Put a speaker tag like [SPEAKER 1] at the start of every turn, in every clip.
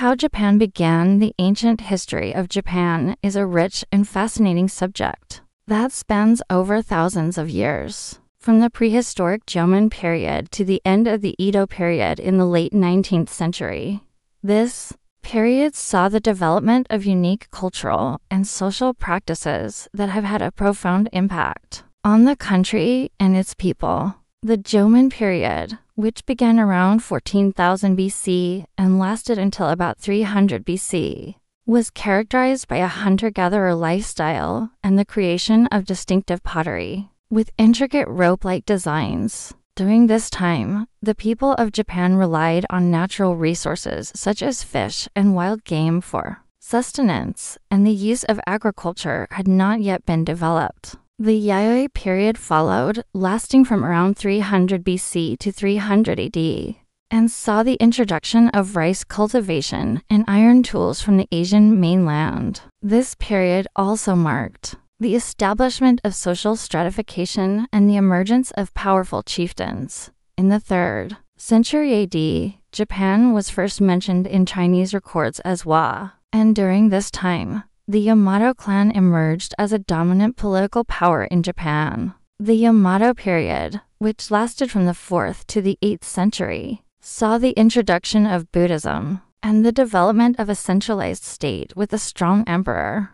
[SPEAKER 1] How Japan began. The ancient history of Japan is a rich and fascinating subject that spans over thousands of years. From the prehistoric Jomon period to the end of the Edo period in the late 19th century. This period saw the development of unique cultural and social practices that have had a profound impact on the country and its people. The Jomon period, which began around 14,000 BC and lasted until about 300 BC, was characterized by a hunter-gatherer lifestyle and the creation of distinctive pottery with intricate rope-like designs. During this time, the people of Japan relied on natural resources such as fish and wild game for sustenance, and the use of agriculture had not yet been developed. The Yayoi period followed, lasting from around 300 BC to 300 AD, and saw the introduction of rice cultivation and iron tools from the Asian mainland. This period also marked the establishment of social stratification and the emergence of powerful chieftains. In the 3rd century AD, Japan was first mentioned in Chinese records as Wa, and during this time, the Yamato clan emerged as a dominant political power in Japan. The Yamato period, which lasted from the 4th to the 8th century, saw the introduction of Buddhism and the development of a centralized state with a strong emperor.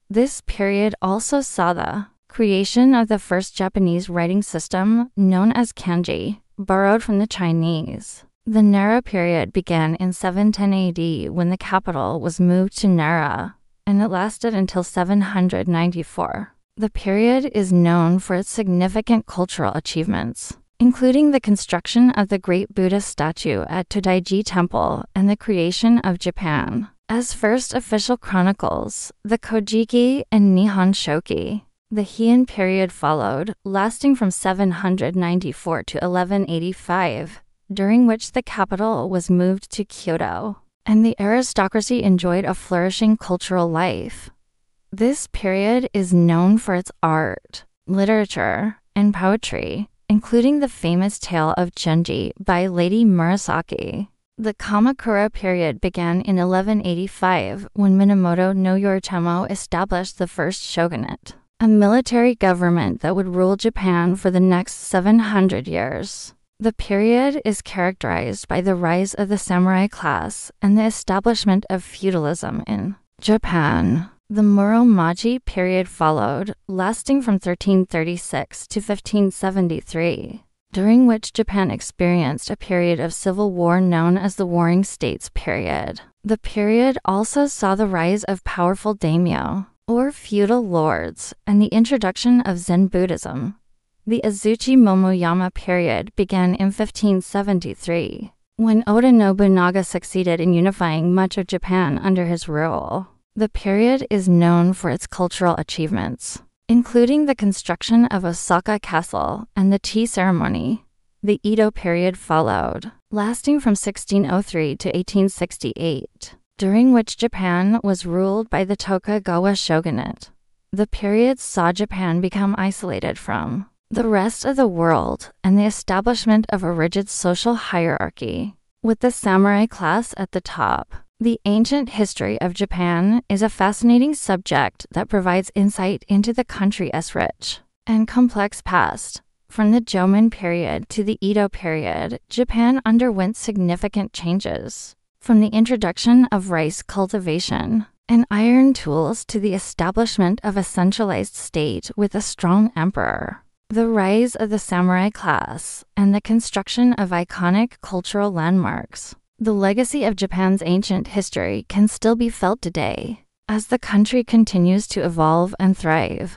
[SPEAKER 1] This period also saw the creation of the first Japanese writing system, known as kanji, borrowed from the Chinese. The Nara period began in 710 AD when the capital was moved to Nara, and it lasted until 794. The period is known for its significant cultural achievements, including the construction of the great Buddha statue at Todaiji Temple and the creation of Japan as first official chronicles, the Kojiki and Nihon Shoki. The Heian period followed, lasting from 794 to 1185, during which the capital was moved to Kyoto, and the aristocracy enjoyed a flourishing cultural life. This period is known for its art, literature, and poetry, including the famous tale of Genji by Lady Murasaki. The Kamakura period began in 1185 when Minamoto no Yoritomo established the first shogunate, a military government that would rule Japan for the next 700 years. The period is characterized by the rise of the samurai class and the establishment of feudalism in Japan. The Muromachi period followed, lasting from 1336 to 1573, during which Japan experienced a period of civil war known as the Warring States period. The period also saw the rise of powerful daimyo, or feudal lords, and the introduction of Zen Buddhism. The Azuchi Momoyama period began in 1573, when Oda Nobunaga succeeded in unifying much of Japan under his rule. The period is known for its cultural achievements, including the construction of Osaka Castle and the tea ceremony. The Edo period followed, lasting from 1603 to 1868, during which Japan was ruled by the Tokugawa shogunate. The period saw Japan become isolated from the rest of the world and the establishment of a rigid social hierarchy, with the samurai class at the top. The ancient history of Japan is a fascinating subject that provides insight into the country's rich and complex past. From the Jomon period to the Edo period, Japan underwent significant changes, from the introduction of rice cultivation and iron tools to the establishment of a centralized state with a strong emperor, the rise of the samurai class, and the construction of iconic cultural landmarks. The legacy of Japan's ancient history can still be felt today, as the country continues to evolve and thrive.